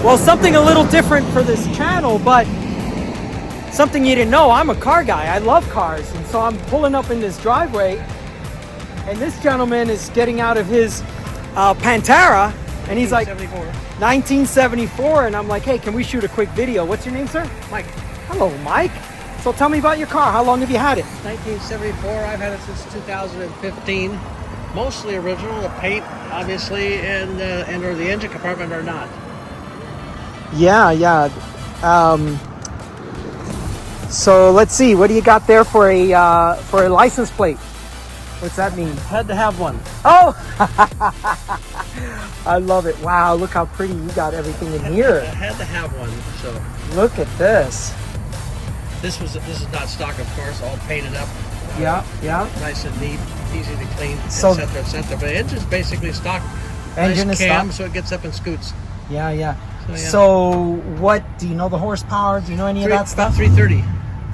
Well, something a little different for this channel, but something you didn't know. I'm a car guy. I love cars. And so I'm pulling up in this driveway, and this gentleman is getting out of his Pantera, and he's like, 1974. And I'm like, hey, can we shoot a quick video? What's your name, sir? Mike. Hello, Mike. So tell me about your car. How long have you had it? 1974. I've had it since 2015. Mostly original. The paint, obviously, and or the engine compartment are not. Yeah. So let's see. What do you got there for a license plate? What's that mean? Had to have one. Oh, I love it. Wow, look how pretty you got everything in here. I had to have one. So look at this. This is not stock, of course. All painted up. Yeah. Nice and neat, easy to clean, So, etc. But the engine's basically stock. Engine nice is cam, stock. So it gets up and scoots. Yeah. So, So what do you know the horsepower? Do you know any of that stuff? About 330.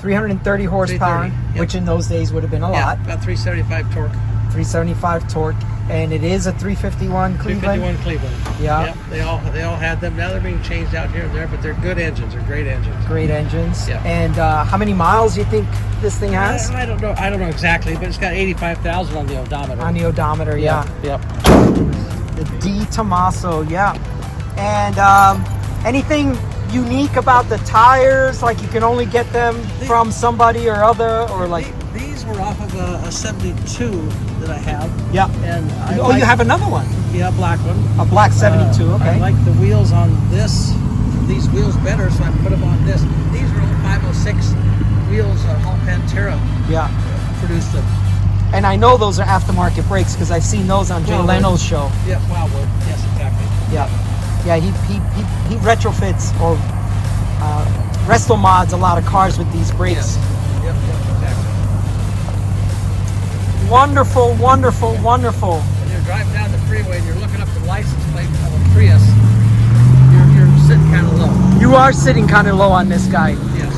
330 horsepower, 330, yep. which in those days would have been a lot. About 375 torque. 375 torque, and it is a 351 Cleveland. 351 Cleveland. Yeah. Yep. They all had them. Now they're being changed out here and there, but they're good engines. They're great engines. Great engines. Yeah. And how many miles do you think this thing has? I don't know. I don't know exactly, but it's got 85,000 on the odometer. On the odometer, yeah. Yep. The D Tomaso, yeah. And anything unique about the tires? Like you can only get them from somebody or other, or like these were off of a 72 that I have. Yeah. And you have another one? Yeah, a black one. A black 72. Okay. I like the wheels on these wheels better, so I put them on this. These are all 506 wheels. Hall Pantera. Yeah. Produced them. And I know those are aftermarket brakes because I've seen those on Jay Leno's show. Yeah, Wildwood. Yes, exactly. Yeah, he retrofits or resto mods a lot of cars with these brakes. Yes. Yep, exactly. Wonderful. When you're driving down the freeway and you're looking up the license plate of a Prius, you're sitting kind of low. You are sitting kind of low on this guy. Yes.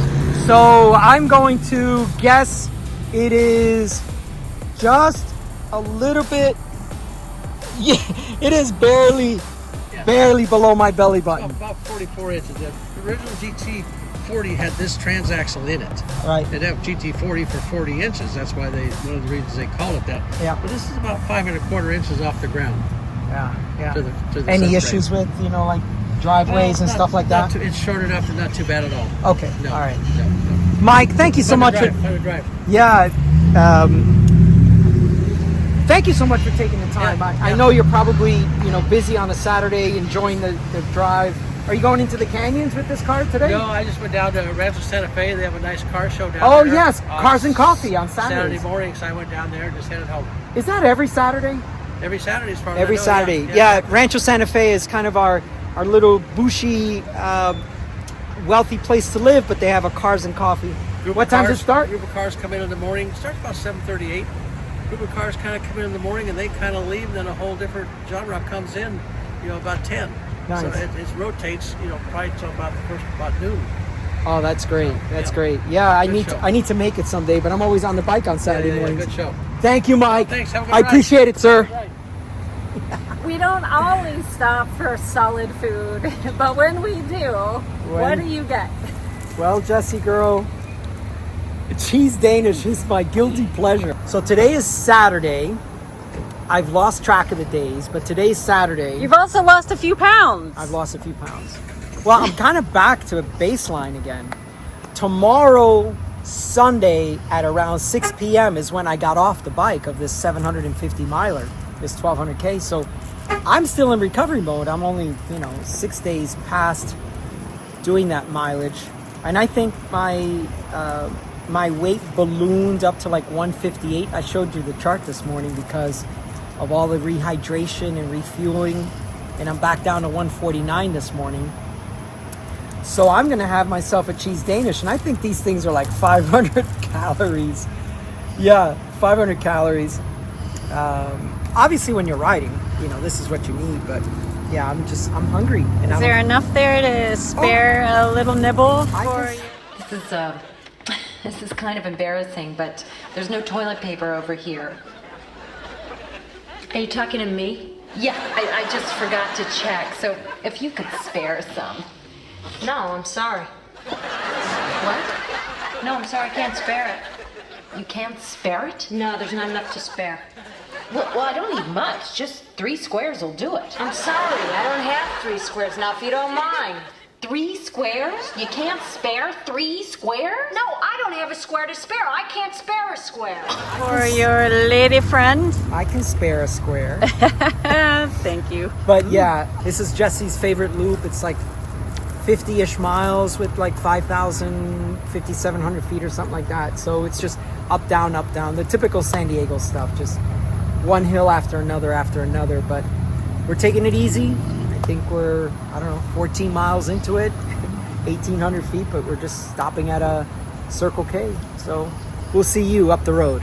So I'm going to guess it is just a little bit. Yeah, it is barely below my belly button. About 44 inches. The original GT40 had this transaxle in it. Right. They'd have GT40 for 40 inches. That's why one of the reasons they call it that. Yeah. But this is about 5¼ inches off the ground. Yeah. To the Any subframe. issues with like driveways and stuff like that? It's short enough and not too bad at all. Okay. No, All right. No. Mike, thank you so much. Drive. Yeah. Thank you so much for taking the time. Yeah, I know you're probably busy on a Saturday enjoying the drive. Are you going into the canyons with this car today? No, I just went down to Rancho Santa Fe. They have a nice car show down Oh there. yes, Cars and Coffee on Saturdays. Saturday morning, so I went down there and just headed home. Is that every Saturday? Every Saturday as far as Every I know, Saturday. Yeah. Rancho Santa Fe is kind of our little bushy, wealthy place to live, but they have a Cars and Coffee. What time does it start? Group of cars come in the morning. It starts about 7:38. Group of cars kind of come in the morning and they kind of leave. Then a whole different genre comes in, about 10. Nice. So it rotates, probably till about noon. Oh, that's great. So, That's great. Yeah, I Good need to make it someday, but I'm always on the bike on Saturday mornings. Good show. Thank you, Mike. Thanks. Have a good I ride. appreciate it, sir. Right. We don't always stop for solid food, but when we do, what do you get? Well, Jessy girl, cheese Danish is my guilty pleasure. So today is Saturday. I've lost track of the days, but today's Saturday. You've also lost a few pounds. I've lost a few pounds. Well, I'm kind of back to a baseline again. Tomorrow, Sunday, at around 6 p.m. is when I got off the bike of this 750 miler, this 1200K. So I'm still in recovery mode. I'm only, 6 days past doing that mileage. And I think my weight ballooned up to like 158. I showed you the chart this morning because of all the rehydration and refueling. And I'm back down to 149 this morning. So I'm going to have myself a cheese Danish. And I think these things are like 500 calories. Yeah, 500 calories. Obviously, when you're riding, this is what you need. But yeah, I'm hungry. And Is there enough there to spare a little nibble for you? This is kind of embarrassing, but there's no toilet paper over here. Are you talking to me? Yeah, I just forgot to check, so if you could spare some. No, I'm sorry. What? No, I'm sorry, I can't spare it. You can't spare it? No, there's not enough to spare. Well, I don't need much. Just 3 squares will do it. I'm sorry, I don't have 3 squares now, if you don't mind. 3 squares? You can't spare 3 squares? No, I don't have a square to spare. I can't spare a square. For your lady friend. I can spare a square. Thank you. But yeah, this is Jesse's favorite loop. It's like 50-ish miles with like 5,000, 5,700 feet or something like that. So it's just up, down, the typical San Diego stuff, just one hill after another. But we're taking it easy. I think we're, 14 miles into it, 1,800 feet, but we're just stopping at a Circle K. So we'll see you up the road.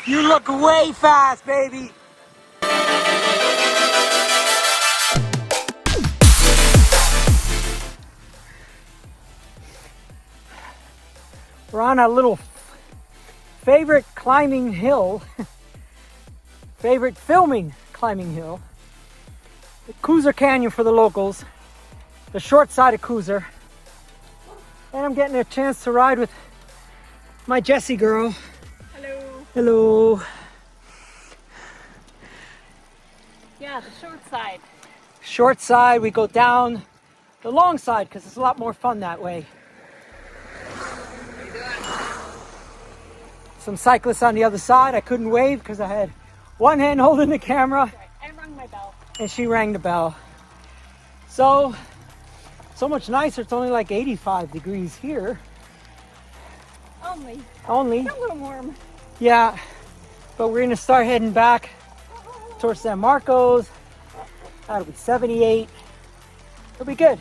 You look way fast, baby. We're on a little favorite climbing hill, favorite filming climbing hill, the Coozer Canyon for the locals, the short side of Coozer. And I'm getting a chance to ride with my Jessy girl. Hello. Yeah, the short side. Short side, we go down the long side because it's a lot more fun that way. Some cyclists on the other side. I couldn't wave because I had one hand holding the camera. I rang my bell. And she rang the bell. So much nicer. It's only like 85 degrees here. Only. It's a little warm. Yeah, but we're gonna start heading back towards San Marcos. That'll be 78. It'll be good.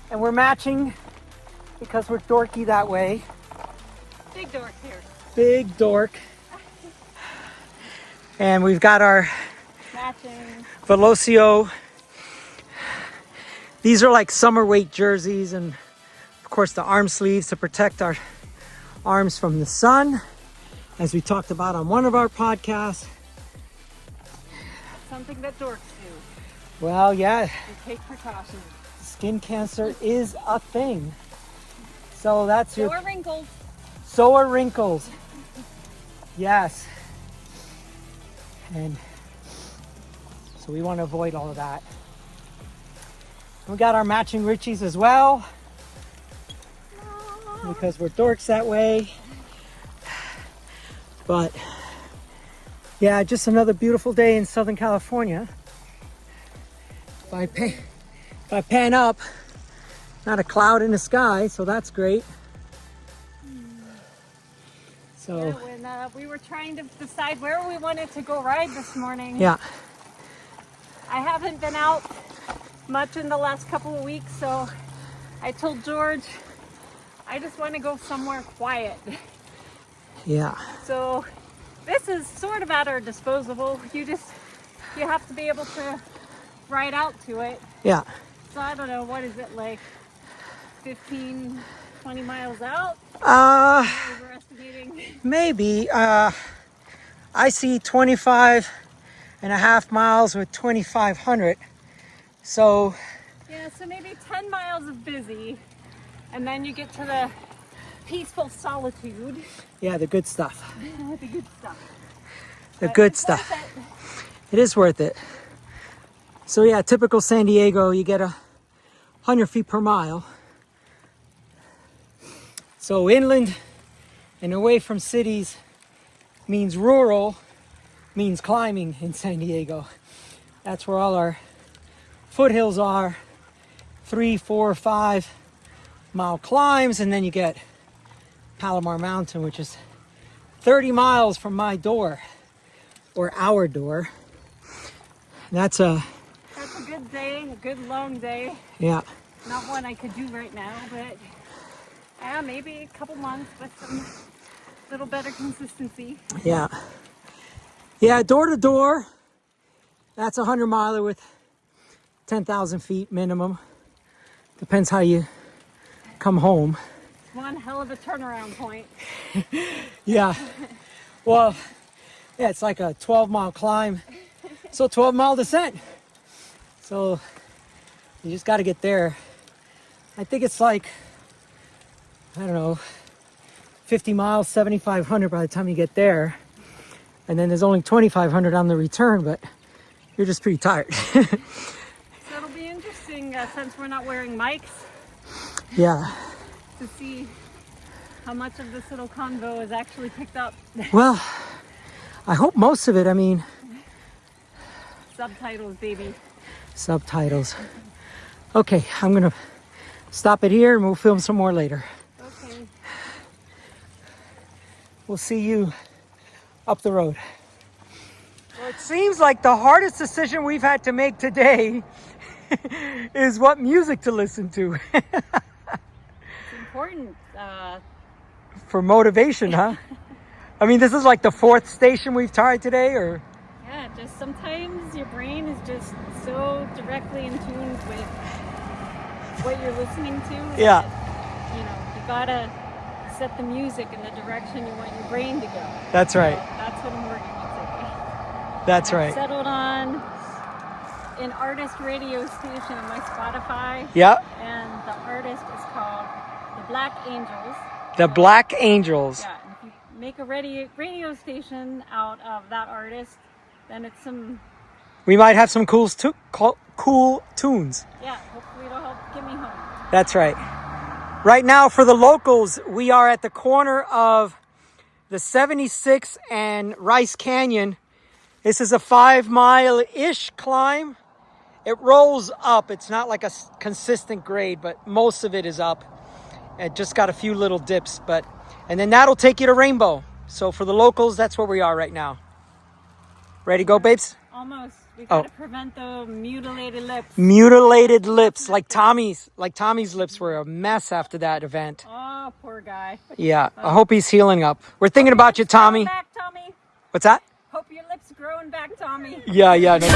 And we're matching because we're dorky that way. Big dork here. Big dork. And we've got our Matching. Velocio. These are like summer weight jerseys, and of course the arm sleeves to protect our arms from the sun, as we talked about on one of our podcasts. Something that dorks do. Well, yeah, You take precautions. skin cancer is a thing. So that's So your... are wrinkles. So are wrinkles. Yes. And so we want to avoid all of that. We got our matching Richies as well, because we're dorks that way. But yeah, just another beautiful day in Southern California. If I pan up, not a cloud in the sky, so that's great. So Yeah, when we were trying to decide where we wanted to go ride this morning. yeah, I haven't been out much in the last couple of weeks, so I told George I just want to go somewhere quiet. yeah. So this is sort of at our disposal. You have to be able to ride out to it. Yeah. So I don't know, what is it, like 15, 20 miles out? Overestimating. Maybe. I see 25 and a half miles with 2,500. So Yeah, so maybe 10 miles of busy, and then you get to the peaceful solitude. yeah, the good stuff. The good stuff. The But good it's stuff. worth it. It is worth it. So yeah, typical San Diego, you get 100 feet per mile. So inland and away from cities means rural, means climbing in San Diego. That's where all our foothills are. 3, 4, 5 mile climbs, and then you get Palomar Mountain, which is 30 miles from my door, or our door. That's a good day, a good long day. Yeah. Not one I could do right now, but maybe a couple months with some little better consistency. Yeah. Yeah, door to door. That's a 100-miler with 10,000 feet minimum. Depends how you come home. One hell of a turnaround point. Yeah. Well, yeah, it's like a 12-mile climb. So 12-mile descent. So you just got to get there. I think it's like, I don't know, 50 miles, 7,500 by the time you get there. And then there's only 2,500 on the return, but you're just pretty tired. So it'll be interesting since we're not wearing mics. Yeah. To see how much of this little convo is actually picked up. Well, I hope most of it. I mean, subtitles, baby. Subtitles. Okay, I'm gonna stop it here and we'll film some more later. Okay. We'll see you up the road. Well, it seems like the hardest decision we've had to make today is what music to listen to. It's important. For motivation, huh? I mean, this is like the 4th station we've tried today, or? Yeah, just sometimes your brain is just so directly in tune with what you're listening to. Yeah. That, you gotta set the music in the direction you want your brain to go. That's right. So that's what I'm working on today. That's I've right. settled on an artist radio station on my Spotify. Yeah. And the artist is called The Black Angels. The Black Angels. Yeah, and if you make a radio station out of that artist, then it's some... We might have some cool tunes. Yeah, hopefully it'll help get me home. That's right. Right now, for the locals, we are at the corner of the 76 and Rice Canyon. This is a 5-mile-ish climb. It rolls up. It's not like a consistent grade, but most of it is up. It just got a few little dips, and then that'll take you to Rainbow. So for the locals, that's where we are right now. Ready to go, babes? Almost. We gotta prevent the mutilated lips. Mutilated lips, like Tommy's lips were a mess after that event. Oh, poor guy. Yeah, I hope he's healing up. We're thinking about you, Tommy. Back, Tommy. What's that? Hope your lips growing back, Tommy. Yeah. No.